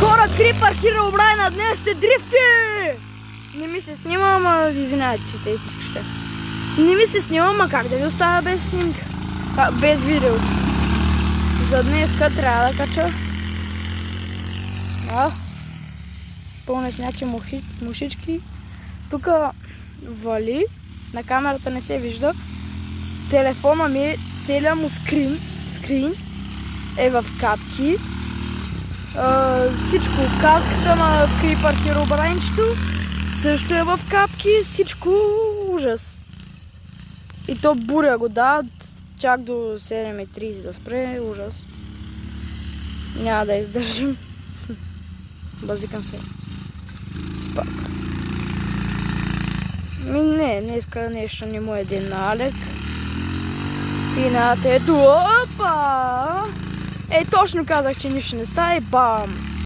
Хора, Крипър Херобрайн днес ще дрифти! Не ми се снима, ама извинявайте, че те си скрещах. Не ми се снима, ама как да ви оставя без снимка? Без видео. За днеска трябва да кача. Пълне с някакви мушички. Тук вали. На камерата не се вижда. Телефона ми, целият му скрин е в капки. Всичко, каската на Крипър Херобрайнчето също е в капки. Всичко ужас. И то буря го дават чак до 7:30 да спре. Ужас. Няма да издържим. Базикам се. Спак. Не, днеска нещо не му е ден на Алек. И на тето. Опа! Точно казах, че нищо не става и бам!